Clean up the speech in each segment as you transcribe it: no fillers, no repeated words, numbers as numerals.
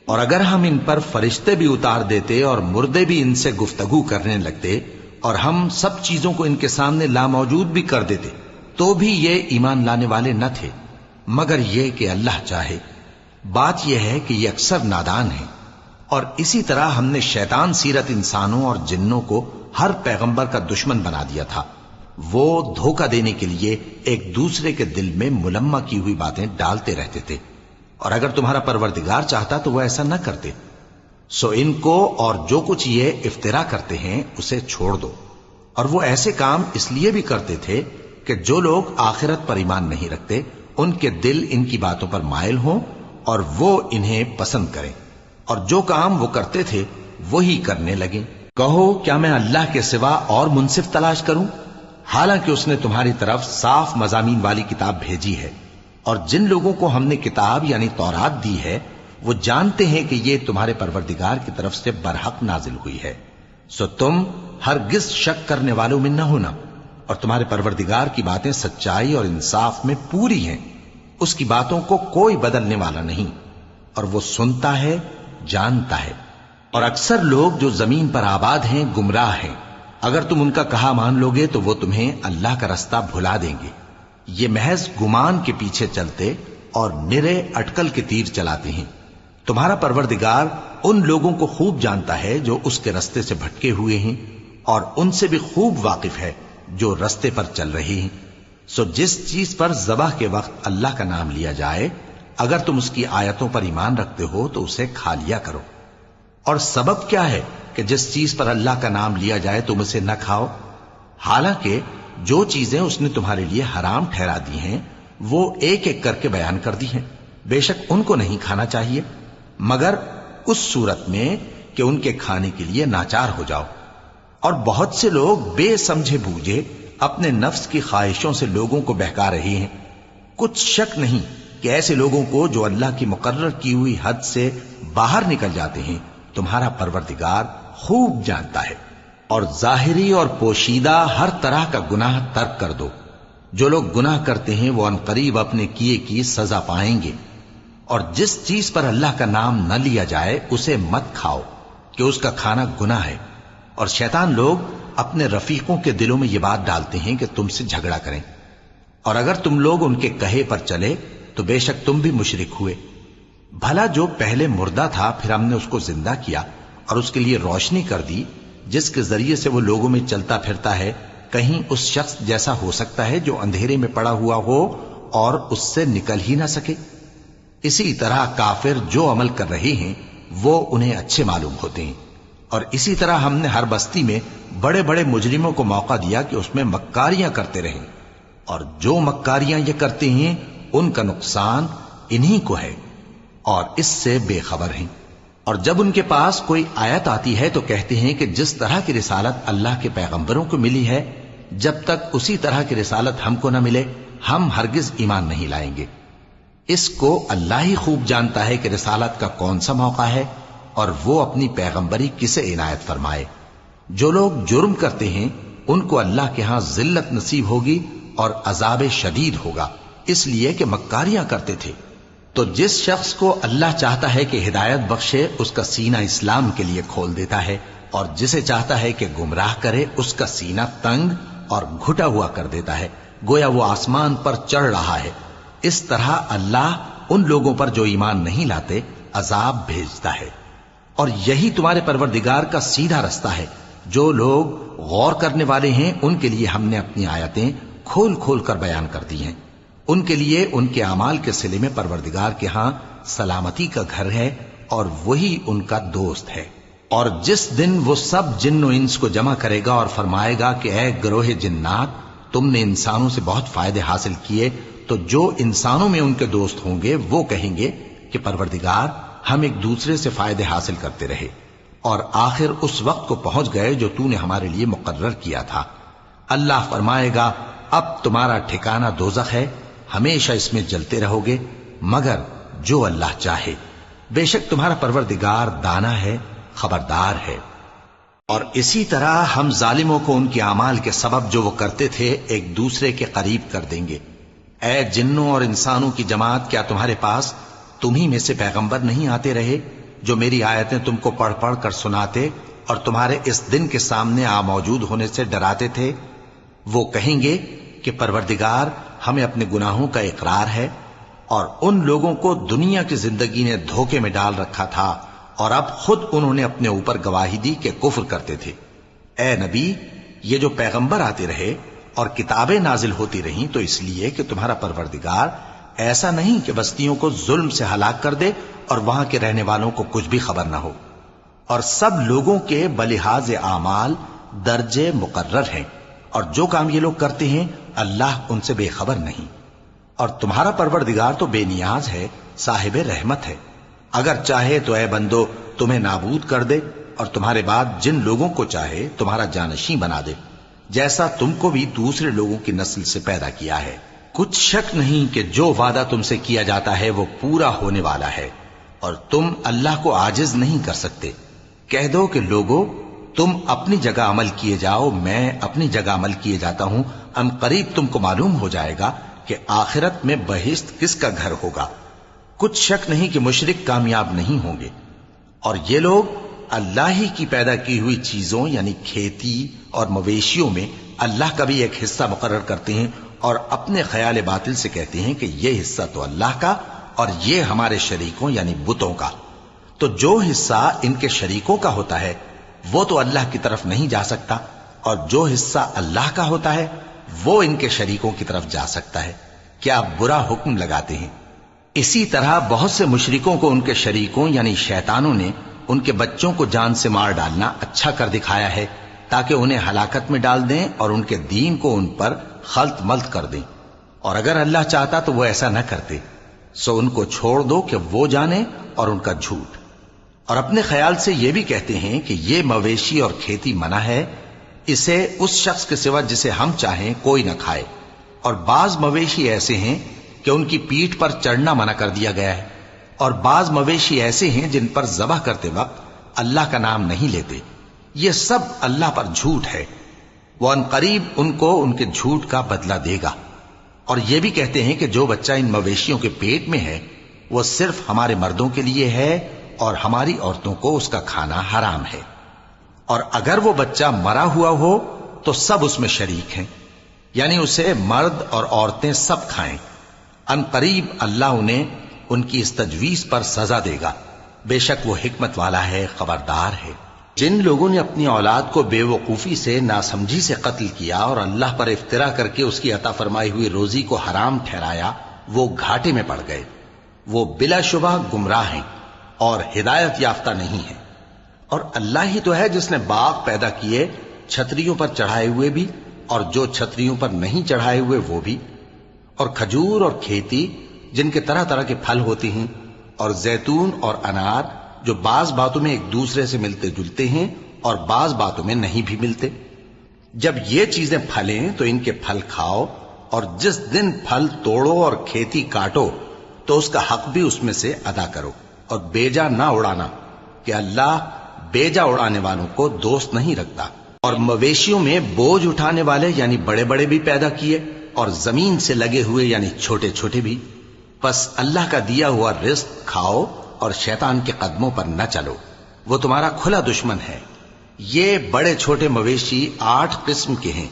اور اگر ہم ان پر فرشتے بھی اتار دیتے اور مردے بھی ان سے گفتگو کرنے لگتے اور ہم سب چیزوں کو ان کے سامنے لاموجود بھی کر دیتے تو بھی یہ ایمان لانے والے نہ تھے، مگر یہ کہ اللہ چاہے۔ بات یہ ہے کہ یہ اکثر نادان ہیں۔ اور اسی طرح ہم نے شیطان سیرت انسانوں اور جنوں کو ہر پیغمبر کا دشمن بنا دیا تھا۔ وہ دھوکہ دینے کے لیے ایک دوسرے کے دل میں ملمہ کی ہوئی باتیں ڈالتے رہتے تھے، اور اگر تمہارا پروردگار چاہتا تو وہ ایسا نہ کرتے۔ سو ان کو اور جو کچھ یہ افطرا کرتے ہیں اسے چھوڑ دو۔ اور وہ ایسے کام اس لیے بھی کرتے تھے کہ جو لوگ آخرت پر ایمان نہیں رکھتے ان کے دل ان کی باتوں پر مائل ہوں اور وہ انہیں پسند کریں، اور جو کام وہ کرتے تھے وہی کرنے لگیں۔ کہو کیا میں اللہ کے سوا اور منصف تلاش کروں، حالانکہ اس نے تمہاری طرف صاف مضامین والی کتاب بھیجی ہے، اور جن لوگوں کو ہم نے کتاب یعنی تورات دی ہے وہ جانتے ہیں کہ یہ تمہارے پروردگار کی طرف سے برحق نازل ہوئی ہے۔ سو تم ہرگز شک کرنے والوں میں نہ ہونا، اور تمہارے پروردگار کی باتیں سچائی اور انصاف میں پوری ہیں، اس کی باتوں کو کوئی بدلنے والا نہیں، اور وہ سنتا ہے، جانتا ہے۔ اور اکثر لوگ جو زمین پر آباد ہیں گمراہ ہیں، اگر تم ان کا کہا مان لوگے تو وہ تمہیں اللہ کا رستہ بھلا دیں گے۔ یہ محض گمان کے پیچھے چلتے اور نرے اٹکل کے تیر چلاتے ہیں۔ تمہارا پروردگار ان لوگوں کو خوب جانتا ہے جو اس کے رستے سے بھٹکے ہوئے ہیں، اور ان سے بھی خوب واقف ہے جو رستے پر چل رہے ہیں۔ سو جس چیز پر ذبح کے وقت اللہ کا نام لیا جائے، اگر تم اس کی آیتوں پر ایمان رکھتے ہو تو اسے کھا لیا کرو۔ اور سبب کیا ہے کہ جس چیز پر اللہ کا نام لیا جائے تم اسے نہ کھاؤ، حالانکہ جو چیزیں اس نے تمہارے لیے حرام ٹھہرا دی ہیں وہ ایک ایک کر کے بیان کر دی ہیں۔ بے شک ان کو نہیں کھانا چاہیے مگر اس صورت میں کہ ان کے کھانے کے لیے ناچار ہو جاؤ۔ اور بہت سے لوگ بے سمجھے بوجھے اپنے نفس کی خواہشوں سے لوگوں کو بہکا رہے ہیں۔ کچھ شک نہیں کہ ایسے لوگوں کو جو اللہ کی مقرر کی ہوئی حد سے باہر نکل جاتے ہیں تمہارا پروردگار خوب جانتا ہے۔ اور ظاہری اور پوشیدہ ہر طرح کا گناہ ترک کر دو۔ جو لوگ گناہ کرتے ہیں وہ عنقریب اپنے کیے کی سزا پائیں گے۔ اور جس چیز پر اللہ کا نام نہ لیا جائے اسے مت کھاؤ کہ اس کا کھانا گناہ ہے۔ اور شیطان لوگ اپنے رفیقوں کے دلوں میں یہ بات ڈالتے ہیں کہ تم سے جھگڑا کریں، اور اگر تم لوگ ان کے کہے پر چلے تو بے شک تم بھی مشرک ہوئے۔ بھلا جو پہلے مردہ تھا پھر ہم نے اس کو زندہ کیا اور اس کے لیے روشنی کر دی جس کے ذریعے سے وہ لوگوں میں چلتا پھرتا ہے، کہیں اس شخص جیسا ہو سکتا ہے جو اندھیرے میں پڑا ہوا ہو اور اس سے نکل ہی نہ سکے؟ اسی طرح کافر جو عمل کر رہے ہیں وہ انہیں اچھے معلوم ہوتے ہیں۔ اور اسی طرح ہم نے ہر بستی میں بڑے بڑے مجرموں کو موقع دیا کہ اس میں مکاریاں کرتے رہیں، اور جو مکاریاں یہ کرتے ہیں ان کا نقصان انہی کو ہے اور اس سے بے خبر ہیں۔ اور جب ان کے پاس کوئی آیت آتی ہے تو کہتے ہیں کہ جس طرح کی رسالت اللہ کے پیغمبروں کو ملی ہے جب تک اسی طرح کی رسالت ہم کو نہ ملے ہم ہرگز ایمان نہیں لائیں گے۔ اس کو اللہ ہی خوب جانتا ہے کہ رسالت کا کون سا موقع ہے اور وہ اپنی پیغمبری کسے عنایت فرمائے۔ جو لوگ جرم کرتے ہیں ان کو اللہ کے ہاں ذلت نصیب ہوگی اور عذاب شدید ہوگا، اس لیے کہ مکاریاں کرتے تھے۔ تو جس شخص کو اللہ چاہتا ہے کہ ہدایت بخشے اس کا سینہ اسلام کے لیے کھول دیتا ہے، اور جسے چاہتا ہے کہ گمراہ کرے اس کا سینہ تنگ اور گھٹا ہوا کر دیتا ہے، گویا وہ آسمان پر چڑھ رہا ہے۔ اس طرح اللہ ان لوگوں پر جو ایمان نہیں لاتے عذاب بھیجتا ہے۔ اور یہی تمہارے پروردگار کا سیدھا رستہ ہے۔ جو لوگ غور کرنے والے ہیں ان کے لیے ہم نے اپنی آیتیں کھول کھول کر بیان کر دی ہیں۔ ان کے لیے ان کے اعمال کے صلے میں پروردگار کے ہاں سلامتی کا گھر ہے اور وہی ان کا دوست ہے۔ اور جس دن وہ سب جن و انس کو جمع کرے گا اور فرمائے گا کہ اے گروہ جنات، تم نے انسانوں سے بہت فائدے حاصل کیے، تو جو انسانوں میں ان کے دوست ہوں گے وہ کہیں گے کہ پروردگار ہم ایک دوسرے سے فائدے حاصل کرتے رہے اور آخر اس وقت کو پہنچ گئے جو تو نے ہمارے لیے مقرر کیا تھا۔ اللہ فرمائے گا اب تمہارا ٹھکانہ دوزخ ہے، ہمیشہ اس میں جلتے رہو گے مگر جو اللہ چاہے، بے شک تمہارا پروردگار دانا ہے، خبردار ہے۔ اور اسی طرح ہم ظالموں کو ان کے اعمال کے سبب جو وہ کرتے تھے ایک دوسرے کے قریب کر دیں گے۔ اے جنوں اور انسانوں کی جماعت، کیا تمہارے پاس تمہیں میں سے پیغمبر نہیں آتے رہے جو میری آیتیں تم کو پڑھ پڑھ کر سناتے اور تمہارے اس دن کے سامنے موجود ہونے سے ڈراتے تھے؟ وہ کہیں گے کہ پروردگار، ہمیں اپنے گناہوں کا اقرار ہے، اور ان لوگوں کو دنیا کی زندگی نے دھوکے میں ڈال رکھا تھا اور اب خود انہوں نے اپنے اوپر گواہی دی کہ کفر کرتے تھے۔ اے نبی، یہ جو پیغمبر آتے رہے اور کتابیں نازل ہوتی رہیں تو اس لیے کہ تمہارا پروردگار ایسا نہیں کہ بستیوں کو ظلم سے ہلاک کر دے اور وہاں کے رہنے والوں کو کچھ بھی خبر نہ ہو، اور سب لوگوں کے بلحاظ اعمال درجے مقرر ہیں، اور جو کام یہ لوگ کرتے ہیں اللہ ان سے بے خبر نہیں۔ اور تمہارا پروردگار تو بے نیاز ہے، صاحب رحمت ہے، اگر چاہے تو اے بندو تمہیں نابود کر دے اور تمہارے بعد جن لوگوں کو چاہے تمہارا جانشین بنا دے، جیسا تم کو بھی دوسرے لوگوں کی نسل سے پیدا کیا ہے۔ کچھ شک نہیں کہ جو وعدہ تم سے کیا جاتا ہے وہ پورا ہونے والا ہے، اور تم اللہ کو عاجز نہیں کر سکتے۔ کہہ دو کہ لوگو، تم اپنی جگہ عمل کیے جاؤ، میں اپنی جگہ عمل کیے جاتا ہوں، ان قریب تم کو معلوم ہو جائے گا کہ آخرت میں بہشت کس کا گھر ہوگا۔ کچھ شک نہیں کہ مشرک کامیاب نہیں ہوں گے، اور یہ لوگ اللہ ہی کی پیدا کی ہوئی چیزوں یعنی کھیتی اور مویشیوں میں اللہ کا بھی ایک حصہ مقرر کرتے ہیں، اور اپنے خیال باطل سے کہتے ہیں کہ یہ حصہ تو اللہ کا اور یہ ہمارے شریکوں یعنی بتوں کا۔ تو جو حصہ ان کے شریکوں کا ہوتا ہے وہ تو اللہ کی طرف نہیں جا سکتا، اور جو حصہ اللہ کا ہوتا ہے وہ ان کے شریکوں کی طرف جا سکتا ہے۔ کیا برا حکم لگاتے ہیں؟ اسی طرح بہت سے مشرکوں کو ان کے شریکوں یعنی شیطانوں نے ان کے بچوں کو جان سے مار ڈالنا اچھا کر دکھایا ہے، تاکہ انہیں ہلاکت میں ڈال دیں اور ان کے دین کو ان پر خلط ملط کر دیں، اور اگر اللہ چاہتا تو وہ ایسا نہ کرتے۔ سو ان کو چھوڑ دو کہ وہ جانے اور ان کا جھوٹ۔ اور اپنے خیال سے یہ بھی کہتے ہیں کہ یہ مویشی اور کھیتی منع ہے، اسے اس شخص کے سوا جسے ہم چاہیں کوئی نہ کھائے، اور بعض مویشی ایسے ہیں کہ ان کی پیٹھ پر چڑھنا منع کر دیا گیا ہے، اور بعض مویشی ایسے ہیں جن پر ذبح کرتے وقت اللہ کا نام نہیں لیتے۔ یہ سب اللہ پر جھوٹ ہے، وہ ان قریب ان کو ان کے جھوٹ کا بدلہ دے گا۔ اور یہ بھی کہتے ہیں کہ جو بچہ ان مویشیوں کے پیٹ میں ہے وہ صرف ہمارے مردوں کے لیے ہے اور ہماری عورتوں کو اس کا کھانا حرام ہے، اور اگر وہ بچہ مرا ہوا ہو تو سب اس میں شریک ہیں، یعنی اسے مرد اور عورتیں سب کھائیں۔ ان قریب اللہ انہیں ان کی اس تجویز پر سزا دے گا، بے شک وہ حکمت والا ہے، خبردار ہے۔ جن لوگوں نے اپنی اولاد کو بے وقوفی سے، ناسمجھی سے قتل کیا اور اللہ پر افترا کر کے اس کی عطا فرمائی ہوئی روزی کو حرام ٹھہرایا، وہ گھاٹے میں پڑ گئے، وہ بلا شبہ گمراہ ہیں اور ہدایت یافتہ نہیں ہیں۔ اور اللہ ہی تو ہے جس نے باغ پیدا کیے، چھتریوں پر چڑھائے ہوئے بھی اور جو چھتریوں پر نہیں چڑھائے ہوئے وہ بھی، اور کھجور اور کھیتی جن کے طرح طرح کے پھل ہوتے ہیں، اور زیتون اور انار جو بعض باتوں میں ایک دوسرے سے ملتے جلتے ہیں اور بعض باتوں میں نہیں بھی ملتے۔ جب یہ چیزیں پھلیں تو ان کے پھل کھاؤ، اور جس دن پھل توڑو اور کھیتی کاٹو تو اس کا حق بھی اس میں سے ادا کرو، اور بیجا نہ اڑانا کہ اللہ بیجا اڑانے والوں کو دوست نہیں رکھتا۔ اور مویشیوں میں بوجھ اٹھانے والے یعنی بڑے بڑے بھی پیدا کیے، اور زمین سے لگے ہوئے یعنی چھوٹے چھوٹے بھی۔ پس اللہ کا دیا ہوا رزق کھاؤ اور شیطان کے قدموں پر نہ چلو، وہ تمہارا کھلا دشمن ہے۔ یہ بڑے چھوٹے مویشی 8 قسم کے ہیں،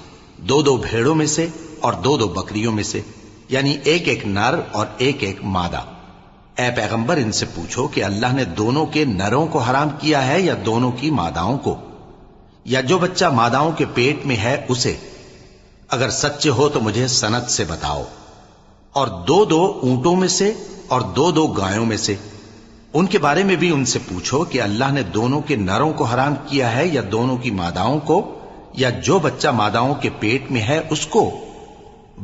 2 بھیڑوں میں سے اور 2 بکریوں میں سے، یعنی ایک نر اور ایک مادہ۔ اے پیغمبر، ان سے پوچھو کہ اللہ نے دونوں کے نروں کو حرام کیا ہے یا دونوں کی ماداؤں کو، یا جو بچہ ماداؤں کے پیٹ میں ہے اسے؟ اگر سچے ہو تو مجھے سند سے بتاؤ۔ اور 2 اونٹوں میں سے اور 2 گایوں میں سے، ان کے بارے میں بھی ان سے پوچھو کہ اللہ نے دونوں کے نروں کو حرام کیا ہے یا دونوں کی ماداؤں کو، یا جو بچہ ماداؤں کے پیٹ میں ہے اس کو؟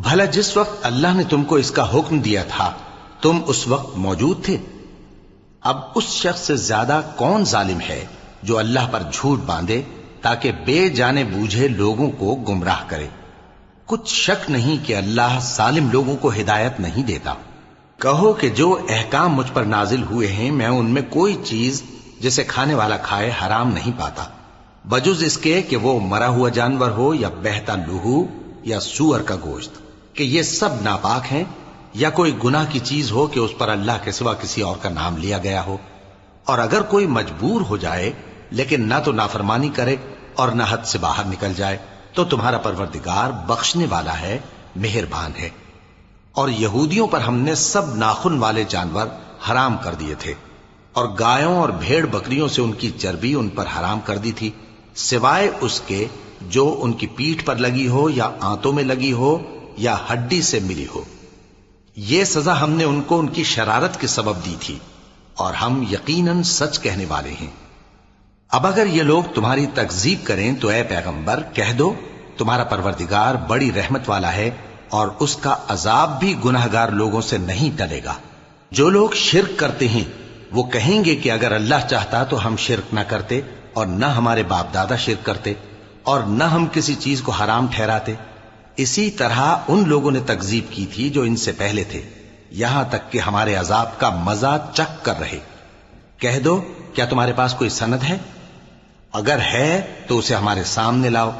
بھلا جس وقت اللہ نے تم کو اس کا حکم دیا تھا تم اس وقت موجود تھے؟ اب اس شخص سے زیادہ کون ظالم ہے جو اللہ پر جھوٹ باندھے تاکہ بے جانے بوجھے لوگوں کو گمراہ کرے۔ کچھ شک نہیں کہ اللہ ظالم لوگوں کو ہدایت نہیں دیتا۔ کہو کہ جو احکام مجھ پر نازل ہوئے ہیں میں ان میں کوئی چیز جسے کھانے والا کھائے حرام نہیں پاتا، بجز اس کے کہ وہ مرا ہوا جانور ہو یا بہتا لہو یا سور کا گوشت، کہ یہ سب ناپاک ہیں، یا کوئی گناہ کی چیز ہو کہ اس پر اللہ کے سوا کسی اور کا نام لیا گیا ہو، اور اگر کوئی مجبور ہو جائے لیکن نہ تو نافرمانی کرے اور نہ حد سے باہر نکل جائے تو تمہارا پروردگار بخشنے والا ہے، مہربان ہے۔ اور یہودیوں پر ہم نے سب ناخن والے جانور حرام کر دیے تھے، اور گایوں اور بھیڑ بکریوں سے ان کی چربی ان پر حرام کر دی تھی، سوائے اس کے جو ان کی پیٹھ پر لگی ہو یا آنتوں میں لگی ہو یا ہڈی سے ملی ہو۔ یہ سزا ہم نے ان کو ان کی شرارت کے سبب دی تھی، اور ہم یقیناً سچ کہنے والے ہیں۔ اب اگر یہ لوگ تمہاری تکذیب کریں تو اے پیغمبر کہہ دو تمہارا پروردگار بڑی رحمت والا ہے، اور اس کا عذاب بھی گناہگار لوگوں سے نہیں ٹلے گا۔ جو لوگ شرک کرتے ہیں وہ کہیں گے کہ اگر اللہ چاہتا تو ہم شرک نہ کرتے، اور نہ ہمارے باپ دادا شرک کرتے، اور نہ ہم کسی چیز کو حرام ٹھہراتے۔ اسی طرح ان لوگوں نے تکذیب کی تھی جو ان سے پہلے تھے، یہاں تک کہ ہمارے عذاب کا مزہ چکھ کر رہے۔ کہہ دو کیا تمہارے پاس کوئی سند ہے؟ اگر ہے تو اسے ہمارے سامنے لاؤ۔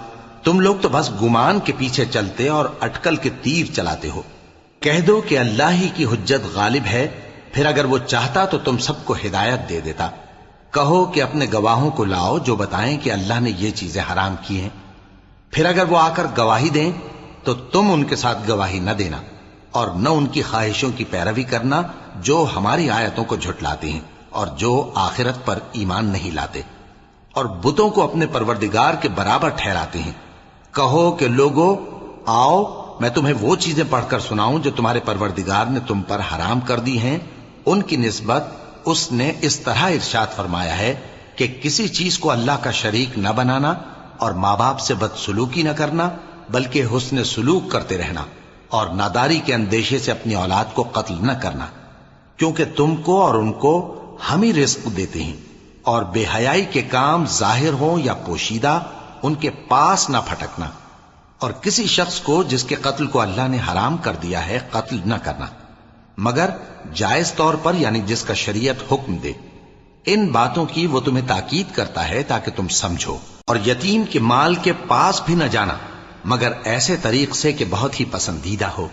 تم لوگ تو بس گمان کے پیچھے چلتے اور اٹکل کے تیر چلاتے ہو۔ کہہ دو کہ اللہ ہی کی حجت غالب ہے، پھر اگر وہ چاہتا تو تم سب کو ہدایت دے دیتا۔ کہو کہ اپنے گواہوں کو لاؤ جو بتائیں کہ اللہ نے یہ چیزیں حرام کی ہیں، پھر اگر وہ آ کر گواہی دیں تو تم ان کے ساتھ گواہی نہ دینا، اور نہ ان کی خواہشوں کی پیروی کرنا جو ہماری آیتوں کو جھٹلاتے ہیں اور جو آخرت پر ایمان نہیں لاتے، اور بتوں کو اپنے پروردگار کے برابر ٹھہراتے ہیں۔ کہو کہ لوگو آؤ میں تمہیں وہ چیزیں پڑھ کر سناؤں جو تمہارے پروردگار نے تم پر حرام کر دی ہیں۔ ان کی نسبت اس نے اس طرح ارشاد فرمایا ہے کہ کسی چیز کو اللہ کا شریک نہ بنانا، اور ماں باپ سے بدسلوکی نہ کرنا بلکہ حسن سلوک کرتے رہنا، اور ناداری کے اندیشے سے اپنی اولاد کو قتل نہ کرنا، کیونکہ تم کو اور ان کو ہم ہی رزق دیتے ہیں۔ اور بے حیائی کے کام ظاہر ہوں یا پوشیدہ ان کے پاس نہ پھٹکنا، اور کسی شخص کو جس کے قتل کو اللہ نے حرام کر دیا ہے قتل نہ کرنا، مگر جائز طور پر، یعنی جس کا شریعت حکم دے۔ ان باتوں کی وہ تمہیں تاکید کرتا ہے تاکہ تم سمجھو۔ اور یتیم کے مال کے پاس بھی نہ جانا مگر ایسے طریق سے کہ بہت ہی پسندیدہ ہو،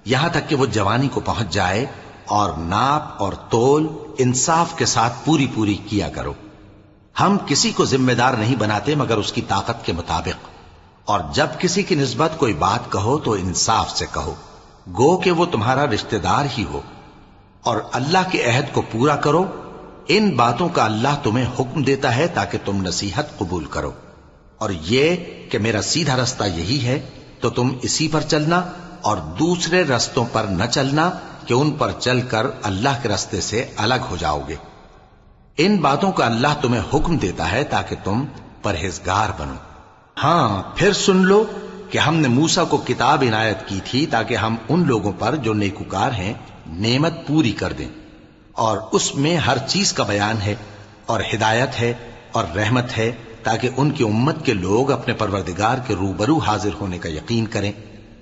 یہاں تک کہ وہ جوانی کو پہنچ جائے، اور ناپ اور تول انصاف کے ساتھ پوری پوری کیا کرو۔ ہم کسی کو ذمہ دار نہیں بناتے مگر اس کی طاقت کے مطابق، اور جب کسی کی نسبت کوئی بات کہو تو انصاف سے کہو، گو کہ وہ تمہارا رشتہ دار ہی ہو، اور اللہ کے عہد کو پورا کرو۔ ان باتوں کا اللہ تمہیں حکم دیتا ہے تاکہ تم نصیحت قبول کرو، اور یہ کہ میرا سیدھا رستہ یہی ہے تو تم اسی پر چلنا، اور دوسرے رستوں پر نہ چلنا کہ ان پر چل کر اللہ کے رستے سے الگ ہو جاؤ گے۔ ان باتوں کا اللہ تمہیں حکم دیتا ہے تاکہ تم پرہیزگار بنو۔ ہاں پھر سن لو کہ ہم نے موسیٰ کو کتاب عنایت کی تھی تاکہ ہم ان لوگوں پر جو نیکوکار ہیں نعمت پوری کر دیں، اور اس میں ہر چیز کا بیان ہے، اور ہدایت ہے اور رحمت ہے، تاکہ ان کی امت کے لوگ اپنے پروردگار کے روبرو حاضر ہونے کا یقین کریں۔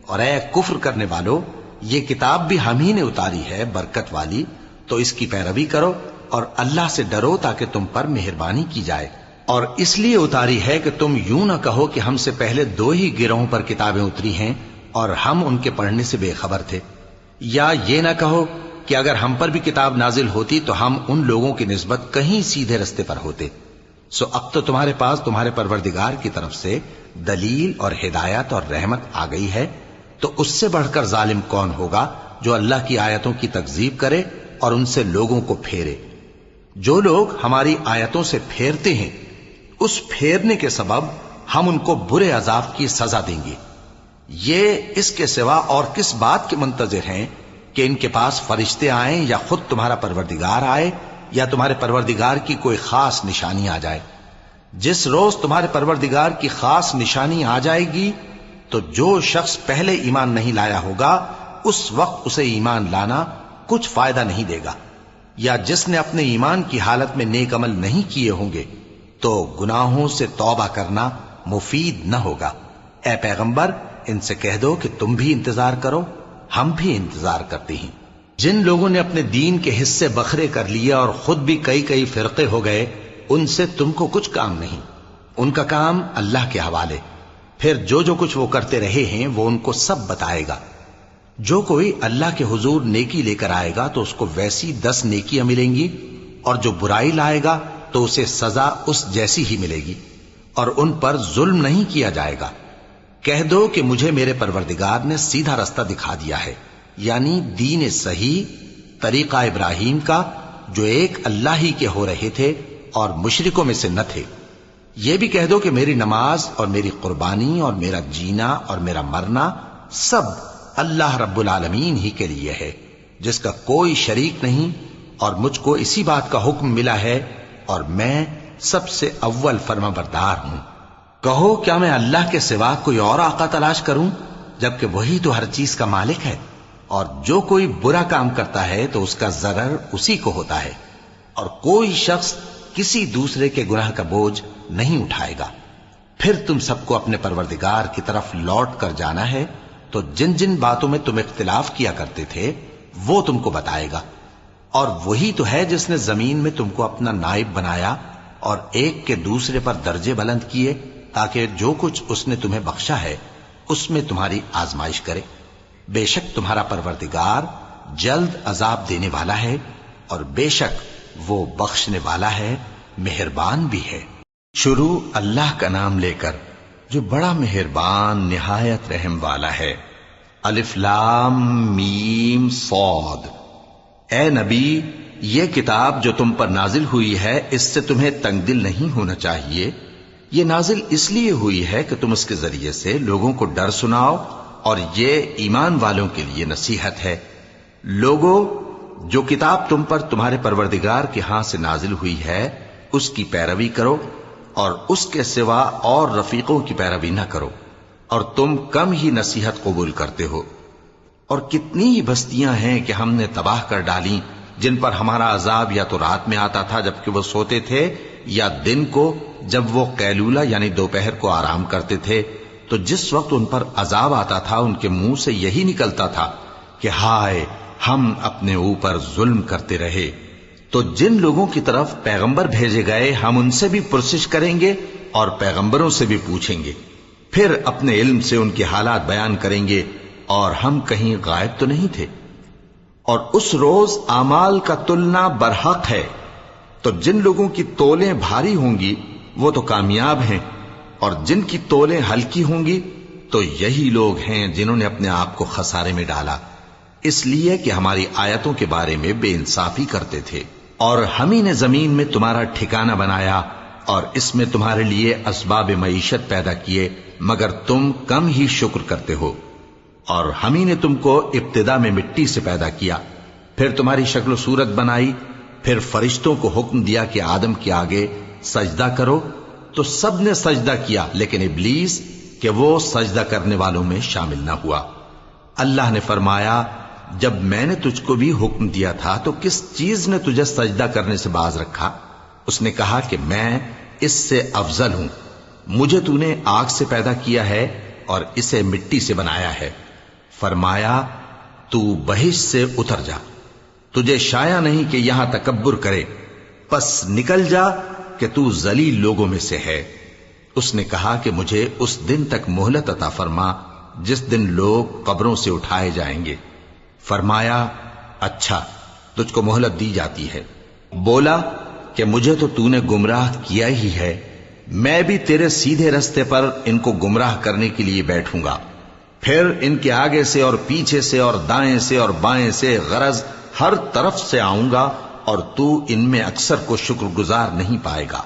اور اے کفر کرنے والو، یہ کتاب بھی ہم ہی نے اتاری ہے برکت والی، تو اس کی پیروی کرو اور اللہ سے ڈرو تاکہ تم پر مہربانی کی جائے۔ اور اس لیے اتاری ہے کہ تم یوں نہ کہو کہ ہم سے پہلے 2 ہی گروہوں پر کتابیں اتری ہیں اور ہم ان کے پڑھنے سے بے خبر تھے، یا یہ نہ کہو کہ اگر ہم پر بھی کتاب نازل ہوتی تو ہم ان لوگوں کی نسبت کہیں سیدھے رستے پر ہوتے۔ سو اب تو تمہارے پاس تمہارے پروردگار کی طرف سے دلیل اور ہدایت اور رحمت آ گئی ہے، تو اس سے بڑھ کر ظالم کون ہوگا جو اللہ کی آیتوں کی تکذیب کرے اور ان سے لوگوں کو پھیرے۔ جو لوگ ہماری آیتوں سے پھیرتے ہیں اس پھیرنے کے سبب ہم ان کو برے عذاب کی سزا دیں گے۔ یہ اس کے سوا اور کس بات کے منتظر ہیں کہ ان کے پاس فرشتے آئیں یا خود تمہارا پروردگار آئے یا تمہارے پروردگار کی کوئی خاص نشانی آ جائے۔ جس روز تمہارے پروردگار کی خاص نشانی آ جائے گی تو جو شخص پہلے ایمان نہیں لایا ہوگا اس وقت اسے ایمان لانا کچھ فائدہ نہیں دے گا، یا جس نے اپنے ایمان کی حالت میں نیک عمل نہیں کیے ہوں گے تو گناہوں سے توبہ کرنا مفید نہ ہوگا۔ اے پیغمبر ان سے کہہ دو کہ تم بھی انتظار کرو، ہم بھی انتظار کرتے ہیں۔ جن لوگوں نے اپنے دین کے حصے بکھرے کر لیے اور خود بھی کئی فرقے ہو گئے، ان سے تم کو کچھ کام نہیں، ان کا کام اللہ کے حوالے۔ پھر جو کچھ وہ کرتے رہے ہیں وہ ان کو سب بتائے گا۔ جو کوئی اللہ کے حضور نیکی لے کر آئے گا تو اس کو ویسی 10 نیکیاں ملیں گی، اور جو برائی لائے گا تو اسے سزا اس جیسی ہی ملے گی، اور ان پر ظلم نہیں کیا جائے گا۔ کہہ دو کہ مجھے میرے پروردگار نے سیدھا رستہ دکھا دیا ہے، یعنی دین صحیح، طریقہ ابراہیم کا، جو ایک اللہ ہی کے ہو رہے تھے اور مشرکوں میں سے نہ تھے۔ یہ بھی کہہ دو کہ میری نماز اور میری قربانی اور میرا جینا اور میرا مرنا سب اللہ رب العالمین ہی کے لیے ہے، جس کا کوئی شریک نہیں، اور مجھ کو اسی بات کا حکم ملا ہے، اور میں سب سے اول فرما بردار ہوں۔ کہو کیا میں اللہ کے سوا کوئی اور آقا تلاش کروں، جبکہ وہی تو ہر چیز کا مالک ہے، اور جو کوئی برا کام کرتا ہے تو اس کا ضرر اسی کو ہوتا ہے، اور کوئی شخص کسی دوسرے کے گناہ کا بوجھ نہیں اٹھائے گا۔ پھر تم سب کو اپنے پروردگار کی طرف لوٹ کر جانا ہے، تو جن جن باتوں میں تم اختلاف کیا کرتے تھے وہ تم کو بتائے گا، اور وہی تو ہے جس نے زمین میں تم کو اپنا نائب بنایا اور ایک کے دوسرے پر درجے بلند کیے، تاکہ جو کچھ اس نے تمہیں بخشا ہے اس میں تمہاری آزمائش کرے۔ بے شک تمہارا پروردگار جلد عذاب دینے والا ہے، اور بے شک وہ بخشنے والا ہے، مہربان بھی ہے۔ شروع اللہ کا نام لے کر جو بڑا مہربان نہایت رحم والا ہے۔ الف لام میم صاد۔ اے نبی، یہ کتاب جو تم پر نازل ہوئی ہے اس سے تمہیں تنگ دل نہیں ہونا چاہیے۔ یہ نازل اس لیے ہوئی ہے کہ تم اس کے ذریعے سے لوگوں کو ڈر سناؤ، اور یہ ایمان والوں کے لیے نصیحت ہے۔ لوگوں، جو کتاب تم پر تمہارے پروردگار کے ہاں سے نازل ہوئی ہے اس کی پیروی کرو، اور اس کے سوا اور رفیقوں کی پیروی نہ کرو، اور تم کم ہی نصیحت قبول کرتے ہو۔ اور کتنی ہی بستیاں ہیں کہ ہم نے تباہ کر ڈالیں، جن پر ہمارا عذاب یا تو رات میں آتا تھا جبکہ وہ سوتے تھے، یا دن کو جب وہ قیلولہ یعنی دوپہر کو آرام کرتے تھے، تو جس وقت ان پر عذاب آتا تھا ان کے منہ سے یہی نکلتا تھا کہ ہائے، ہم اپنے اوپر ظلم کرتے رہے۔ تو جن لوگوں کی طرف پیغمبر بھیجے گئے ہم ان سے بھی پرسش کریں گے اور پیغمبروں سے بھی پوچھیں گے، پھر اپنے علم سے ان کے حالات بیان کریں گے، اور ہم کہیں غائب تو نہیں تھے۔ اور اس روز اعمال کا تلنا برحق ہے، تو جن لوگوں کی تولیں بھاری ہوں گی وہ تو کامیاب ہیں، اور جن کی تولیں ہلکی ہوں گی تو یہی لوگ ہیں جنہوں نے اپنے آپ کو خسارے میں ڈالا، اس لیے کہ ہماری آیتوں کے بارے میں بے انصافی کرتے تھے۔ اور ہم ہی نے زمین میں تمہارا ٹھکانہ بنایا، اور اس میں تمہارے لیے اسباب معیشت پیدا کیے، مگر تم کم ہی شکر کرتے ہو۔ اور ہم ہی نے تم کو ابتدا میں مٹی سے پیدا کیا، پھر تمہاری شکل و صورت بنائی، پھر فرشتوں کو حکم دیا کہ آدم کے آگے سجدہ کرو، تو سب نے سجدہ کیا لیکن ابلیس کہ وہ سجدہ کرنے والوں میں شامل نہ ہوا۔ اللہ نے فرمایا، جب میں نے تجھ کو بھی حکم دیا تھا تو کس چیز نے تجھے سجدہ کرنے سے باز رکھا؟ اس نے کہا کہ میں اس سے افضل ہوں، مجھے تو نے آگ سے پیدا کیا ہے اور اسے مٹی سے بنایا ہے۔ فرمایا، تو بہشت سے اتر جا، تجھے شایع نہیں کہ یہاں تکبر کرے، پس نکل جا کہ تو ذلیل لوگوں میں سے ہے۔ اس نے کہا کہ مجھے اس دن تک مہلت عطا فرما جس دن لوگ قبروں سے اٹھائے جائیں گے۔ فرمایا، اچھا، تجھ کو مہلت دی جاتی ہے۔ بولا کہ مجھے تو نے گمراہ کیا ہی ہے، میں بھی تیرے سیدھے رستے پر ان کو گمراہ کرنے کے لیے بیٹھوں گا، پھر ان کے آگے سے اور پیچھے سے اور دائیں سے اور بائیں سے غرض ہر طرف سے آؤں گا، اور تو ان میں اکثر کو شکر گزار نہیں پائے گا۔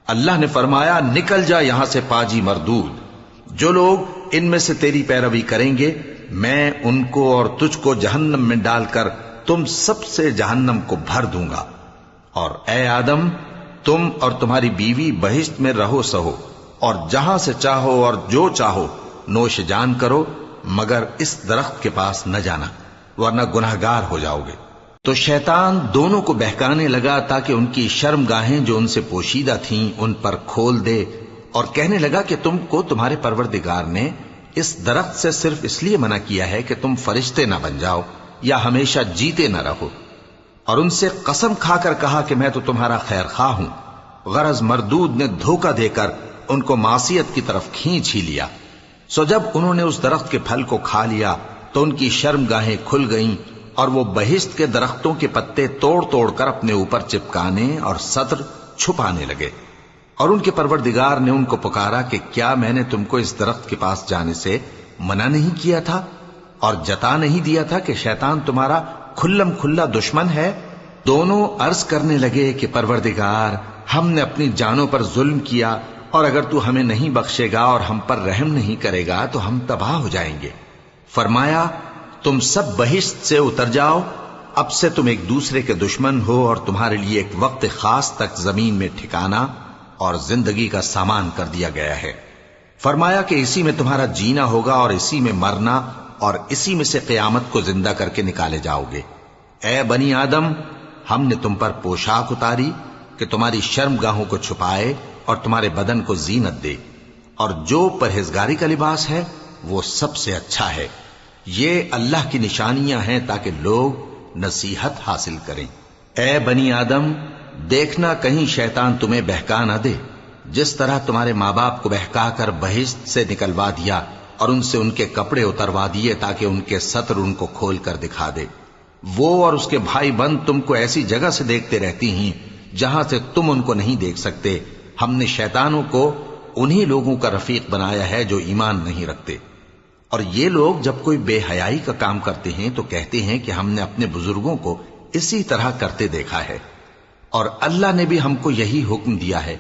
اللہ نے فرمایا، نکل جا یہاں سے پاجی مردود، جو لوگ ان میں سے تیری پیروی کریں گے میں ان کو اور تجھ کو جہنم میں ڈال کر تم سب سے جہنم کو بھر دوں گا۔ اور اے آدم، تم اور تمہاری بیوی بہشت میں رہو سہو، اور جہاں سے چاہو اور جو چاہو نوش جان کرو، مگر اس درخت کے پاس نہ جانا ورنہ گناہگار ہو جاؤ گے۔ تو شیطان دونوں کو بہکانے لگا تاکہ ان کی شرم گاہیں جو ان سے پوشیدہ تھیں ان پر کھول دے، اور کہنے لگا کہ تم کو تمہارے پروردگار نے اس درخت سے صرف اس لیے منع کیا ہے کہ تم فرشتے نہ بن جاؤ یا ہمیشہ جیتے نہ رہو۔ اور ان سے قسم کھا کر کہا کہ میں تو تمہارا خیر خواہ ہوں۔ غرض مردود نے دھوکہ دے کر ان کو معصیت کی طرف کھینچ ہی لیا۔ سو جب انہوں نے اس درخت کے پھل کو کھا لیا تو ان کی شرم گاہیں کھل گئیں، اور وہ بہشت کے درختوں کے پتے توڑ توڑ کر اپنے اوپر چپکانے اور سطر چھپانے لگے، اور ان کے پروردگار نے ان کو پکارا کہ کیا میں نے تم کو اس درخت کے پاس جانے سے منع نہیں کیا تھا اور جتا نہیں دیا تھا کہ شیطان تمہارا کھلم کھلا دشمن ہے؟ دونوں عرض کرنے لگے کہ پروردگار، ہم نے اپنی جانوں پر ظلم کیا، اور اگر تو ہمیں نہیں بخشے گا اور ہم پر رحم نہیں کرے گا تو ہم تباہ ہو جائیں گے۔ فرمایا تم سب بہشت سے اتر جاؤ، اب سے تم ایک دوسرے کے دشمن ہو، اور تمہارے لیے ایک وقت خاص تک زمین میں ٹھکانا اور زندگی کا سامان کر دیا گیا ہے۔ فرمایا کہ اسی میں تمہارا جینا ہوگا اور اسی میں مرنا، اور اسی میں سے قیامت کو زندہ کر کے نکالے جاؤ گے۔ اے بنی آدم، ہم نے تم پر پوشاک اتاری کہ تمہاری شرم گاہوں کو چھپائے اور تمہارے بدن کو زینت دے، اور جو پرہیزگاری کا لباس ہے وہ سب سے اچھا ہے۔ یہ اللہ کی نشانیاں ہیں تاکہ لوگ نصیحت حاصل کریں۔ اے بنی آدم، دیکھنا کہیں شیطان تمہیں بہکا نہ دے، جس طرح تمہارے ماں باپ کو بہکا کر بہشت سے نکلوا دیا اور ان سے ان کے کپڑے اتروا دیے تاکہ ان کے سطر ان کو کھول کر دکھا دے۔ وہ اور اس کے بھائی بند تم کو ایسی جگہ سے دیکھتے رہتی ہیں جہاں سے تم ان کو نہیں دیکھ سکتے۔ ہم نے شیطانوں کو انہی لوگوں کا رفیق بنایا ہے جو ایمان نہیں رکھتے۔ اور یہ لوگ جب کوئی بے حیائی کا کام کرتے ہیں تو کہتے ہیں کہ ہم نے اپنے بزرگوں کو اسی طرح کرتے دیکھا ہے، اور اللہ نے بھی ہم کو یہی حکم دیا ہے۔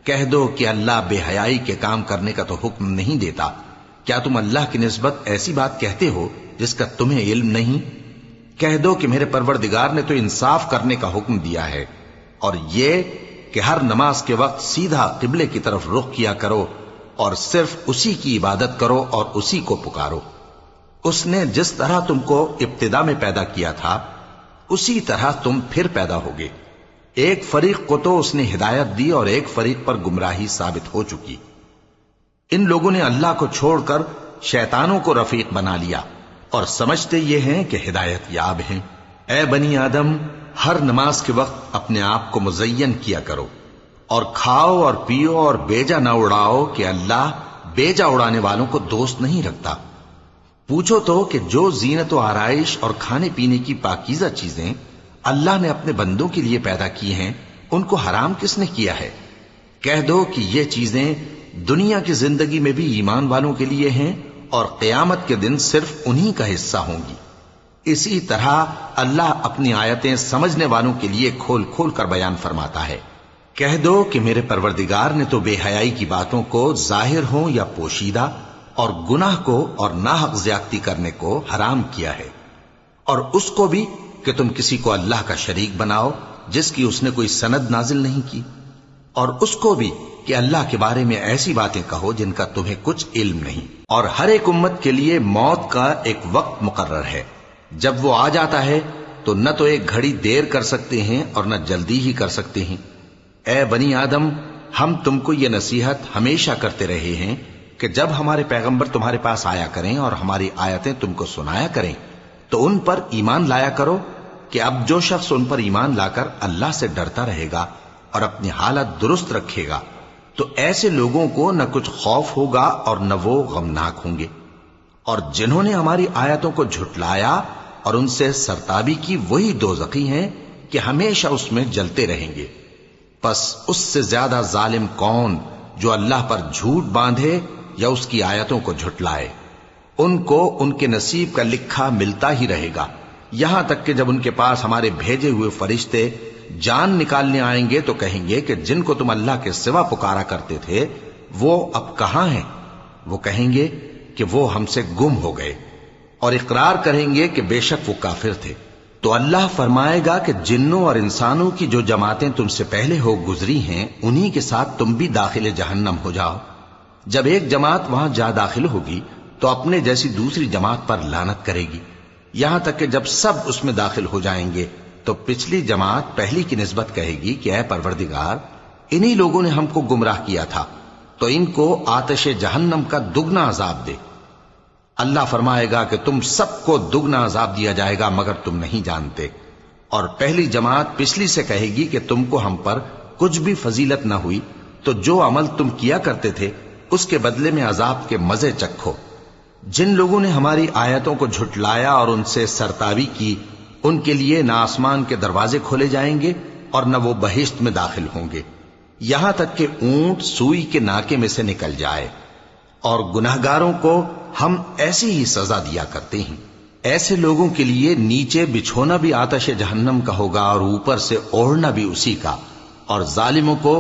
کہہ دو کہ اللہ بے حیائی کے کام کرنے کا تو حکم نہیں دیتا۔ کیا تم اللہ کی نسبت ایسی بات کہتے ہو جس کا تمہیں علم نہیں؟ کہہ دو کہ میرے پروردگار نے تو انصاف کرنے کا حکم دیا ہے، اور یہ کہ ہر نماز کے وقت سیدھا قبلے کی طرف رخ کیا کرو اور صرف اسی کی عبادت کرو اور اسی کو پکارو۔ اس نے جس طرح تم کو ابتدا میں پیدا کیا تھا اسی طرح تم پھر پیدا ہوگے۔ ایک فریق کو تو اس نے ہدایت دی اور ایک فریق پر گمراہی ثابت ہو چکی۔ ان لوگوں نے اللہ کو چھوڑ کر شیطانوں کو رفیق بنا لیا اور سمجھتے یہ ہیں کہ ہدایت یاب ہیں۔ اے بنی آدم، ہر نماز کے وقت اپنے آپ کو مزین کیا کرو، اور کھاؤ اور پیو اور بیجا نہ اڑاؤ کہ اللہ بیجا اڑانے والوں کو دوست نہیں رکھتا۔ پوچھو تو کہ جو زینت و آرائش اور کھانے پینے کی پاکیزہ چیزیں اللہ نے اپنے بندوں کے لیے پیدا کی ہیں ان کو حرام کس نے کیا ہے؟ کہہ دو کہ یہ چیزیں دنیا کی زندگی میں بھی ایمان والوں کے لیے ہیں اور قیامت کے دن صرف انہی کا حصہ ہوں گی۔ اسی طرح اللہ اپنی آیتیں سمجھنے والوں کے لیے کھول کھول کر بیان فرماتا ہے۔ کہہ دو کہ میرے پروردگار نے تو بے حیائی کی باتوں کو ظاہر ہوں یا پوشیدہ، اور گناہ کو اور ناحق زیادتی کرنے کو حرام کیا ہے، اور اس کو بھی کہ تم کسی کو اللہ کا شریک بناؤ جس کی اس نے کوئی سند نازل نہیں کی، اور اس کو بھی کہ اللہ کے بارے میں ایسی باتیں کہو جن کا تمہیں کچھ علم نہیں۔ اور ہر ایک امت کے لیے موت کا ایک وقت مقرر ہے، جب وہ آ جاتا ہے تو نہ تو ایک گھڑی دیر کر سکتے ہیں اور نہ جلدی ہی کر سکتے ہیں۔ اے بنی آدم، ہم تم کو یہ نصیحت ہمیشہ کرتے رہے ہیں کہ جب ہمارے پیغمبر تمہارے پاس آیا کریں اور ہماری آیتیں تم کو سنایا کریں تو ان پر ایمان لایا کرو، کہ اب جو شخص ان پر ایمان لا کر اللہ سے ڈرتا رہے گا اور اپنی حالت درست رکھے گا تو ایسے لوگوں کو نہ کچھ خوف ہوگا اور نہ وہ غمناک ہوں گے۔ اور جنہوں نے ہماری آیتوں کو جھٹلایا اور ان سے سرتابی کی وہی دوزخی ہیں کہ ہمیشہ اس میں جلتے رہیں گے۔ پس اس سے زیادہ ظالم کون جو اللہ پر جھوٹ باندھے یا اس کی آیتوں کو جھٹلائے؟ ان کو ان کے نصیب کا لکھا ملتا ہی رہے گا، یہاں تک کہ جب ان کے پاس ہمارے بھیجے ہوئے فرشتے جان نکالنے آئیں گے تو کہیں گے کہ جن کو تم اللہ کے سوا پکارا کرتے تھے وہ اب کہاں ہیں؟ وہ کہیں گے کہ وہ ہم سے گم ہو گئے، اور اقرار کریں گے کہ بے شک وہ کافر تھے۔ تو اللہ فرمائے گا کہ جنوں اور انسانوں کی جو جماعتیں تم سے پہلے ہو گزری ہیں انہی کے ساتھ تم بھی داخل جہنم ہو جاؤ۔ جب ایک جماعت وہاں جا داخل ہوگی تو اپنے جیسی دوسری جماعت پر لعنت کرے گی، یہاں تک کہ جب سب اس میں داخل ہو جائیں گے تو پچھلی جماعت پہلی کی نسبت کہے گی کہ اے پروردگار، انہی لوگوں نے ہم کو گمراہ کیا تھا، تو ان کو آتش جہنم کا دگنا عذاب دے۔ اللہ فرمائے گا کہ تم سب کو دگنا عذاب دیا جائے گا مگر تم نہیں جانتے۔ اور پہلی جماعت پچھلی سے کہے گی کہ تم کو ہم پر کچھ بھی فضیلت نہ ہوئی، تو جو عمل تم کیا کرتے تھے اس کے بدلے میں عذاب کے مزے چکھو۔ جن لوگوں نے ہماری آیتوں کو جھٹلایا اور ان سے سرتابی کی، ان کے لیے نہ آسمان کے دروازے کھولے جائیں گے اور نہ وہ بہشت میں داخل ہوں گے، یہاں تک کہ اونٹ سوئی کے ناکے میں سے نکل جائے۔ اور گناہگاروں کو ہم ایسی ہی سزا دیا کرتے ہیں۔ ایسے لوگوں کے لیے نیچے بچھونا بھی آتش جہنم کا ہوگا اور اوپر سے اوڑھنا بھی اسی کا، اور ظالموں کو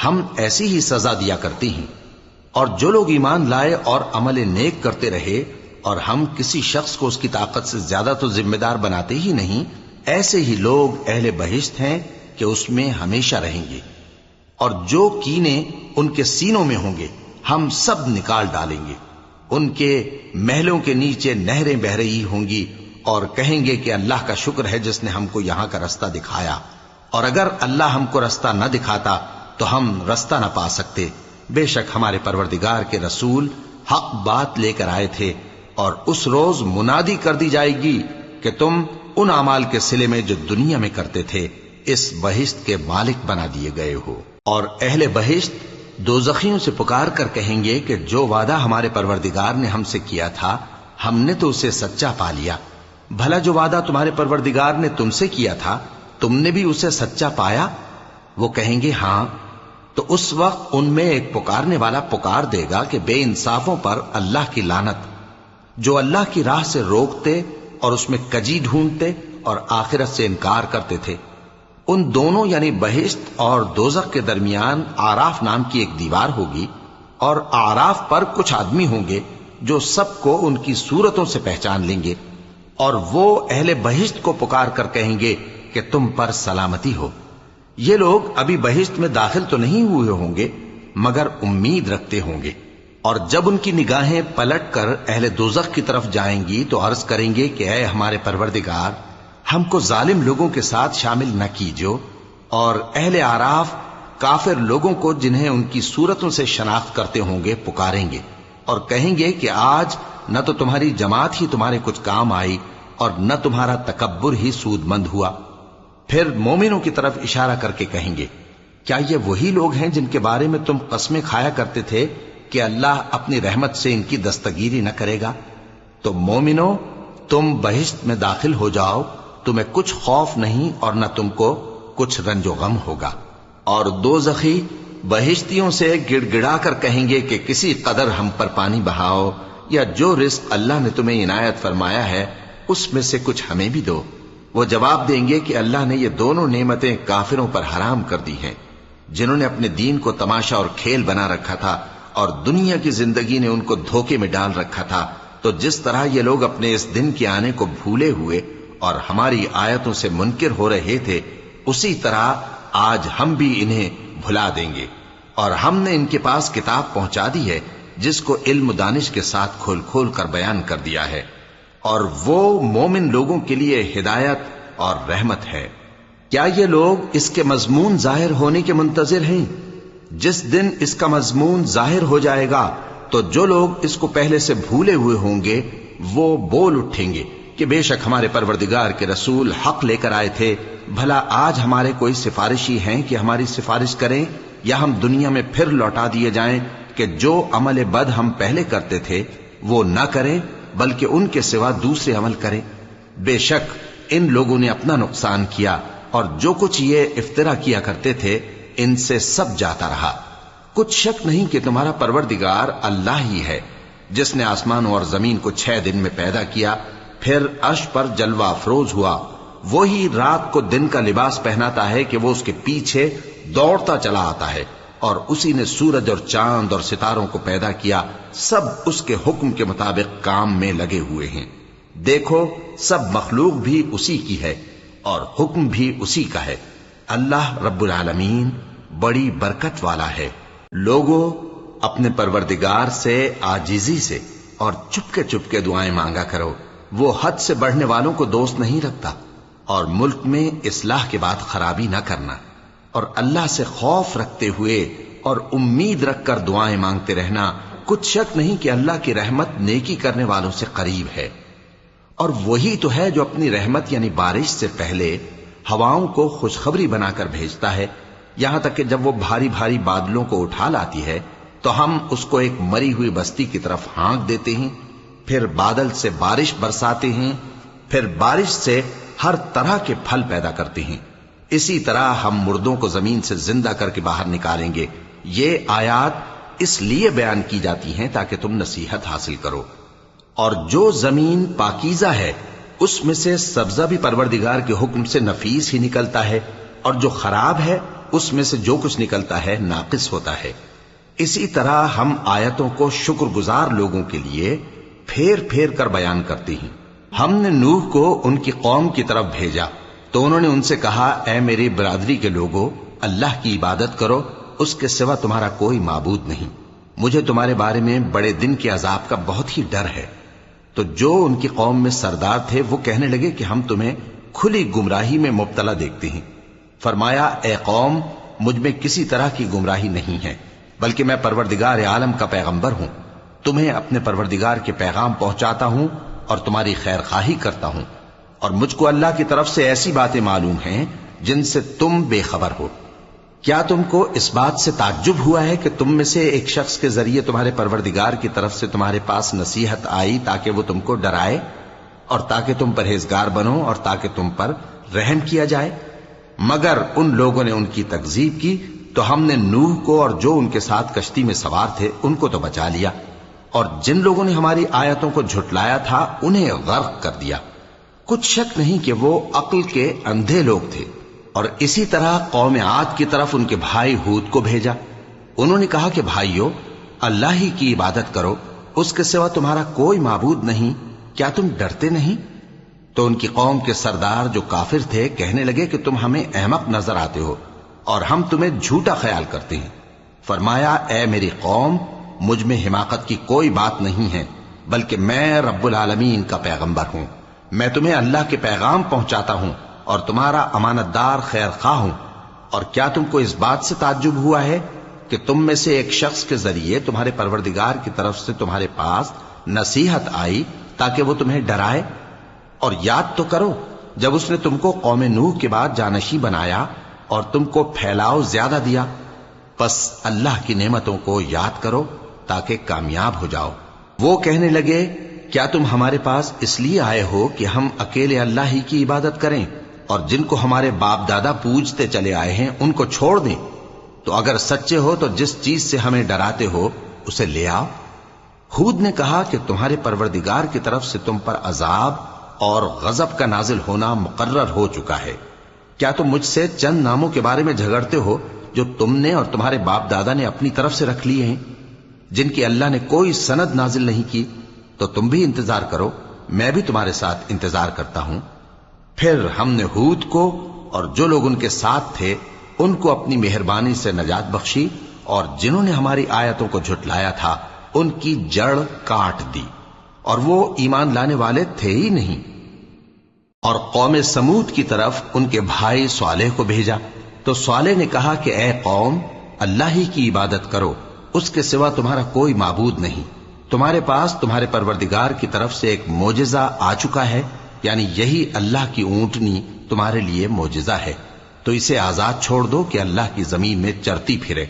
ہم ایسی ہی سزا دیا کرتے ہیں۔ اور جو لوگ ایمان لائے اور عمل نیک کرتے رہے، اور ہم کسی شخص کو اس کی طاقت سے زیادہ تو ذمہ دار بناتے ہی نہیں، ایسے ہی لوگ اہل بہشت ہیں کہ اس میں ہمیشہ رہیں گے۔ اور جو کینے ان کے سینوں میں ہوں گے ہم سب نکال ڈالیں گے۔ ان کے محلوں کے نیچے نہریں بہ رہی ہوں گی، اور کہیں گے کہ اللہ کا شکر ہے جس نے ہم کو یہاں کا رستہ دکھایا، اور اگر اللہ ہم کو رستہ نہ دکھاتا تو ہم رستہ نہ پا سکتے۔ بے شک ہمارے پروردگار کے رسول حق بات لے کر آئے تھے، اور اس روز منادی کر دی جائے گی کہ تم ان اعمال کے صلے میں جو دنیا میں کرتے تھے اس بہشت کے مالک بنا دیے گئے ہو۔ اور اہل بہشت دوزخیوں سے پکار کر کہیں گے کہ جو وعدہ ہمارے پروردگار نے ہم سے کیا تھا ہم نے تو اسے سچا پا لیا۔ بھلا جو وعدہ تمہارے پروردگار نے تم سے کیا تھا تم نے بھی اسے سچا پایا؟ وہ کہیں گے ہاں۔ تو اس وقت ان میں ایک پکارنے والا پکار دے گا کہ بے انصافوں پر اللہ کی لعنت، جو اللہ کی راہ سے روکتے اور اس میں کجی ڈھونڈتے اور آخرت سے انکار کرتے تھے۔ ان دونوں یعنی بہشت اور دوزخ کے درمیان آراف نام کی ایک دیوار ہوگی، اور آراف پر کچھ آدمی ہوں گے جو سب کو ان کی صورتوں سے پہچان لیں گے، اور وہ اہل بہشت کو پکار کر کہیں گے کہ تم پر سلامتی ہو۔ یہ لوگ ابھی بہشت میں داخل تو نہیں ہوئے ہوں گے مگر امید رکھتے ہوں گے، اور جب ان کی نگاہیں پلٹ کر اہل دوزخ کی طرف جائیں گی تو عرض کریں گے کہ اے ہمارے پروردگار، ہم کو ظالم لوگوں کے ساتھ شامل نہ کیجو۔ اور اہل آراف کافر لوگوں کو جنہیں ان کی صورتوں سے شناخت کرتے ہوں گے پکاریں گے اور کہیں گے کہ آج نہ تو تمہاری جماعت ہی تمہارے کچھ کام آئی اور نہ تمہارا تکبر ہی سود مند ہوا۔ پھر مومنوں کی طرف اشارہ کر کے کہیں گے کیا یہ وہی لوگ ہیں جن کے بارے میں تم قسمیں کھایا کرتے تھے کہ اللہ اپنی رحمت سے ان کی دستگیری نہ کرے گا؟ تو مومنوں، تم بہشت میں داخل ہو جاؤ، تمہیں کچھ خوف نہیں اور نہ تم کو کچھ رنج و غم ہوگا۔ اور دوزخی بہشتیوں سے گڑ گڑا کر کہیں گے کہ کسی قدر ہم پر پانی بہاؤ، یا جو رزق اللہ نے تمہیں عنایت فرمایا ہے اس میں سے کچھ ہمیں بھی دو۔ وہ جواب دیں گے کہ اللہ نے یہ دونوں نعمتیں کافروں پر حرام کر دی ہیں، جنہوں نے اپنے دین کو تماشا اور کھیل بنا رکھا تھا اور دنیا کی زندگی نے ان کو دھوکے میں ڈال رکھا تھا۔ تو جس طرح یہ لوگ اپنے اس دن کے آنے کو بھولے ہوئے اور ہماری آیتوں سے منکر ہو رہے تھے، اسی طرح آج ہم بھی انہیں بھلا دیں گے۔ اور ہم نے ان کے پاس کتاب پہنچا دی ہے جس کو علم و دانش کے ساتھ کھول کھول کر بیان کر دیا ہے، اور وہ مومن لوگوں کے لیے ہدایت اور رحمت ہے۔ کیا یہ لوگ اس کے مضمون ظاہر ہونے کے منتظر ہیں؟ جس دن اس کا مضمون ظاہر ہو جائے گا تو جو لوگ اس کو پہلے سے بھولے ہوئے ہوں گے وہ بول اٹھیں گے کہ بے شک ہمارے پروردگار کے رسول حق لے کر آئے تھے۔ بھلا آج ہمارے کوئی سفارشی ہیں کہ ہماری سفارش کریں، یا ہم دنیا میں پھر لوٹا دیے جائیں کہ جو عمل بد ہم پہلے کرتے تھے وہ نہ کریں بلکہ ان کے سوا دوسرے عمل کریں۔ بے شک ان لوگوں نے اپنا نقصان کیا، اور جو کچھ یہ افترا کیا کرتے تھے ان سے سب جاتا رہا۔ کچھ شک نہیں کہ تمہارا پروردگار اللہ ہی ہے جس نے آسمانوں اور زمین کو 6 دن میں پیدا کیا، پھر عرش پر جلوہ افروز ہوا۔ وہی رات کو دن کا لباس پہناتا ہے کہ وہ اس کے پیچھے دوڑتا چلا آتا ہے، اور اسی نے سورج اور چاند اور ستاروں کو پیدا کیا، سب اس کے حکم کے مطابق کام میں لگے ہوئے ہیں۔ دیکھو سب مخلوق بھی اسی کی ہے اور حکم بھی اسی کا ہے۔ اللہ رب العالمین بڑی برکت والا ہے۔ لوگوں، اپنے پروردگار سے عاجزی سے اور چپکے دعائیں مانگا کرو، وہ حد سے بڑھنے والوں کو دوست نہیں رکھتا، اور ملک میں اصلاح کے بعد خرابی نہ کرنا، اور اللہ سے خوف رکھتے ہوئے اور امید رکھ کر دعائیں مانگتے رہنا۔ کچھ شک نہیں کہ اللہ کی رحمت نیکی کرنے والوں سے قریب ہے، اور وہی تو ہے جو اپنی رحمت یعنی بارش سے پہلے ہواؤں کو خوشخبری بنا کر بھیجتا ہے، یہاں تک کہ جب وہ بھاری بھاری بادلوں کو اٹھا لاتی ہے تو ہم اس کو ایک مری ہوئی بستی کی طرف ہانک دیتے ہیں، پھر بادل سے بارش برساتے ہیں، پھر بارش سے ہر طرح کے پھل پیدا کرتے ہیں، اسی طرح ہم مردوں کو زمین سے زندہ کر کے باہر نکالیں گے۔ یہ آیات اس لیے بیان کی جاتی ہیں تاکہ تم نصیحت حاصل کرو۔ اور جو زمین پاکیزہ ہے اس میں سے سبزہ بھی پروردگار کے حکم سے نفیس ہی نکلتا ہے، اور جو خراب ہے اس میں سے جو کچھ نکلتا ہے ناقص ہوتا ہے۔ اسی طرح ہم آیتوں کو شکر گزار لوگوں کے لیے پھیر پھیر کر بیان کرتے ہیں۔ ہم نے نوح کو ان کی قوم کی طرف بھیجا تو انہوں نے ان سے کہا، اے میری برادری کے لوگوں، اللہ کی عبادت کرو، اس کے سوا تمہارا کوئی معبود نہیں۔ مجھے تمہارے بارے میں بڑے دن کے عذاب کا بہت ہی ڈر ہے۔ تو جو ان کی قوم میں سردار تھے وہ کہنے لگے کہ ہم تمہیں کھلی گمراہی میں مبتلا دیکھتے ہیں۔ فرمایا، اے قوم، مجھ میں کسی طرح کی گمراہی نہیں ہے، بلکہ میں پروردگار عالم کا پیغمبر ہوں، تمہیں اپنے پروردگار کے پیغام پہنچاتا ہوں اور تمہاری خیر خواہی کرتا ہوں، اور مجھ کو اللہ کی طرف سے ایسی باتیں معلوم ہیں جن سے تم بے خبر ہو۔ کیا تم کو اس بات سے تعجب ہوا ہے کہ تم میں سے ایک شخص کے ذریعے تمہارے پروردگار کی طرف سے تمہارے پاس نصیحت آئی تاکہ وہ تم کو ڈرائے اور تاکہ تم پرہیزگار بنو اور تاکہ تم پر رحم کیا جائے؟ مگر ان لوگوں نے ان کی تکذیب کی تو ہم نے نوح کو اور جو ان کے ساتھ کشتی میں سوار تھے ان کو تو بچا لیا، اور جن لوگوں نے ہماری آیتوں کو جھٹلایا تھا انہیں غرق کر دیا۔ کچھ شک نہیں کہ وہ عقل کے اندھے لوگ تھے۔ اور اسی طرح قوم عاد کی طرف ان کے بھائی ہود کو بھیجا۔ انہوں نے کہا کہ بھائیو، اللہ ہی کی عبادت کرو، اس کے سوا تمہارا کوئی معبود نہیں، کیا تم ڈرتے نہیں؟ تو ان کی قوم کے سردار جو کافر تھے کہنے لگے کہ تم ہمیں احمق نظر آتے ہو اور ہم تمہیں جھوٹا خیال کرتے ہیں۔ فرمایا، اے میری قوم، مجھ میں حماقت کی کوئی بات نہیں ہے، بلکہ میں رب العالمین کا پیغمبر ہوں۔ میں تمہیں اللہ کے پیغام پہنچاتا ہوں اور تمہارا امانت دار خیر خواہ ہوں۔ اور کیا تم کو اس بات سے تعجب ہوا ہے کہ تم میں سے ایک شخص کے ذریعے تمہارے پروردگار کی طرف سے تمہارے پاس نصیحت آئی تاکہ وہ تمہیں ڈرائے؟ اور یاد تو کرو جب اس نے تم کو قوم نوح کے بعد جانشین بنایا اور تم کو پھیلاؤ زیادہ دیا، پس اللہ کی نعمتوں کو یاد کرو تاکہ کامیاب ہو جاؤ۔ وہ کہنے لگے، کیا تم ہمارے پاس اس لیے آئے ہو کہ ہم اکیلے اللہ ہی کی عبادت کریں اور جن کو ہمارے باپ دادا پوجتے چلے آئے ہیں ان کو چھوڑ دیں؟ تو اگر سچے ہو تو جس چیز سے ہمیں ڈراتے ہو اسے لے آؤ۔ ہود نے کہا کہ تمہارے پروردگار کی طرف سے تم پر عذاب اور غضب کا نازل ہونا مقرر ہو چکا ہے۔ کیا تم مجھ سے چند ناموں کے بارے میں جھگڑتے ہو جو تم نے اور تمہارے باپ دادا نے اپنی طرف سے رکھ لیے ہیں، جن کی اللہ نے کوئی سند نازل نہیں کی؟ تو تم بھی انتظار کرو، میں بھی تمہارے ساتھ انتظار کرتا ہوں۔ پھر ہم نے ہود کو اور جو لوگ ان کے ساتھ تھے ان کو اپنی مہربانی سے نجات بخشی، اور جنہوں نے ہماری آیتوں کو جھٹلایا تھا ان کی جڑ کاٹ دی، اور وہ ایمان لانے والے تھے ہی نہیں۔ اور قوم سمود کی طرف ان کے بھائی صالح کو بھیجا تو صالح نے کہا کہ اے قوم، اللہ ہی کی عبادت کرو، اس کے سوا تمہارا کوئی معبود نہیں۔ تمہارے پاس تمہارے پروردگار کی طرف سے ایک معجزہ آ چکا ہے، یعنی یہی اللہ کی اونٹنی تمہارے لیے معجزہ ہے، تو اسے آزاد چھوڑ دو کہ اللہ کی زمین میں چرتی پھرے،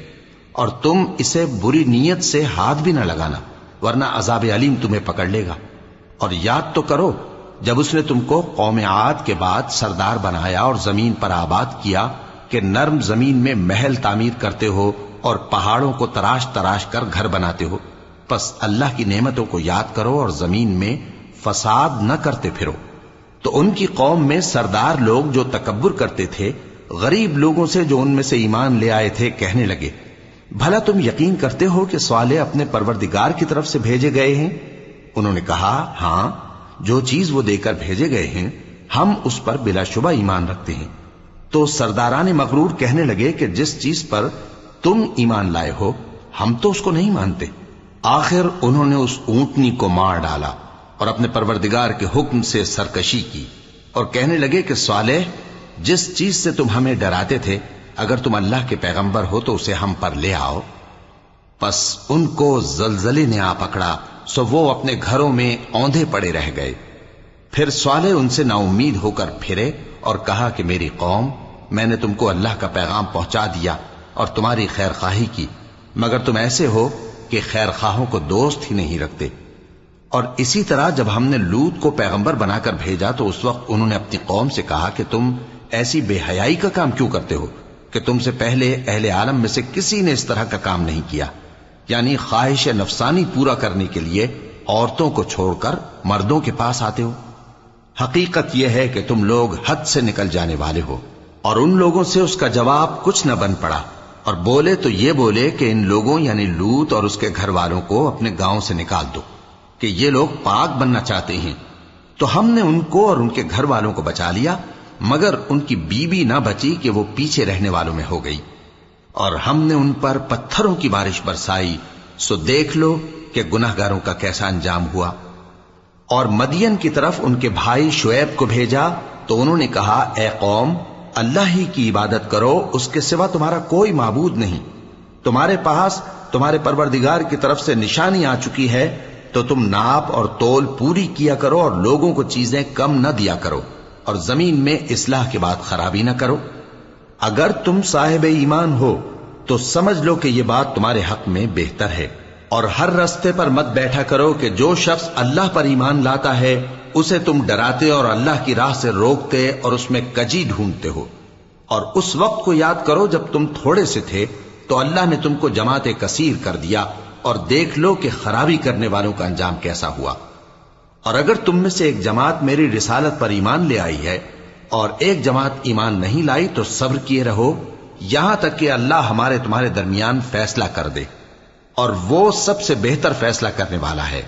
اور تم اسے بری نیت سے ہاتھ بھی نہ لگانا، ورنہ عذاب علیم تمہیں پکڑ لے گا۔ اور یاد تو کرو جب اس نے تم کو قوم عاد کے بعد سردار بنایا اور زمین پر آباد کیا کہ نرم زمین میں محل تعمیر کرتے ہو اور پہاڑوں کو تراش تراش کر گھر بناتے ہو، پس اللہ کی نعمتوں کو یاد کرو اور زمین میں فساد نہ کرتے پھرو۔ تو ان کی قوم میں سردار لوگ جو تکبر کرتے تھے غریب لوگوں سے جو ان میں سے ایمان لے آئے تھے کہنے لگے، بھلا تم یقین کرتے ہو کہ صالح اپنے پروردگار کی طرف سے بھیجے گئے ہیں؟ انہوں نے کہا، ہاں، جو چیز وہ دے کر بھیجے گئے ہیں ہم اس پر بلا شبہ ایمان رکھتے ہیں۔ تو سرداران مغرور کہنے لگے کہ جس چیز پر تم ایمان لائے ہو ہم تو اس کو نہیں مانتے۔ آخر انہوں نے اس اونٹنی کو مار ڈالا اور اپنے پروردگار کے حکم سے سرکشی کی، اور کہنے لگے کہ صالح، جس چیز سے تم ہمیں ڈراتے تھے اگر تم اللہ کے پیغمبر ہو تو اسے ہم پر لے آؤ۔ پس ان کو زلزلے نے آ پکڑا، سو وہ اپنے گھروں میں اوندھے پڑے رہ گئے۔ پھر صالح ان سے نا امید ہو کر پھرے اور کہا کہ میری قوم، میں نے تم کو اللہ کا پیغام پہنچا دیا اور تمہاری خیر خواہی کی، مگر تم ایسے ہو کہ خیر خواہوں کو دوست ہی نہیں رکھتے۔ اور اسی طرح جب ہم نے لوط کو پیغمبر بنا کر بھیجا تو اس وقت انہوں نے اپنی قوم سے کہا کہ تم ایسی بے حیائی کا کام کیوں کرتے ہو کہ تم سے پہلے اہل عالم میں سے کسی نے اس طرح کا کام نہیں کیا، یعنی خواہش نفسانی پورا کرنے کے لیے عورتوں کو چھوڑ کر مردوں کے پاس آتے ہو۔ حقیقت یہ ہے کہ تم لوگ حد سے نکل جانے والے ہو۔ اور ان لوگوں سے اس کا جواب کچھ نہ بن پڑا، اور بولے تو یہ بولے کہ ان لوگوں یعنی لوط اور اس کے گھر والوں کو اپنے گاؤں سے نکال دو کہ یہ لوگ پاک بننا چاہتے ہیں۔ تو ہم نے ان کو اور ان کے گھر والوں کو بچا لیا، مگر ان کی بیوی نہ بچی کہ وہ پیچھے رہنے والوں میں ہو گئی، اور ہم نے ان پر پتھروں کی بارش برسائی، سو دیکھ لو کہ گناہگاروں کا کیسا انجام ہوا۔ اور مدین کی طرف ان کے بھائی شعیب کو بھیجا تو انہوں نے کہا، اے قوم، اللہ ہی کی عبادت کرو، اس کے سوا تمہارا کوئی معبود نہیں۔ تمہارے پاس تمہارے پروردگار کی طرف سے نشانی آ چکی ہے، تو تم ناپ اور تول پوری کیا کرو اور لوگوں کو چیزیں کم نہ دیا کرو، اور زمین میں اصلاح کے بعد خرابی نہ کرو۔ اگر تم صاحب ایمان ہو تو سمجھ لو کہ یہ بات تمہارے حق میں بہتر ہے، اور ہر رستے پر مت بیٹھا کرو کہ جو شخص اللہ پر ایمان لاتا ہے اسے تم ڈراتے اور اللہ کی راہ سے روکتے اور اس میں کجی ڈھونڈتے ہو۔ اور اس وقت کو یاد کرو جب تم تھوڑے سے تھے تو اللہ نے تم کو جماعت کثیر کر دیا، اور دیکھ لو کہ خرابی کرنے والوں کا انجام کیسا ہوا۔ اور اگر تم میں سے ایک جماعت میری رسالت پر ایمان لے آئی ہے اور ایک جماعت ایمان نہیں لائی تو صبر کیے رہو یہاں تک کہ اللہ ہمارے تمہارے درمیان فیصلہ کر دے، اور وہ سب سے بہتر فیصلہ کرنے والا ہے۔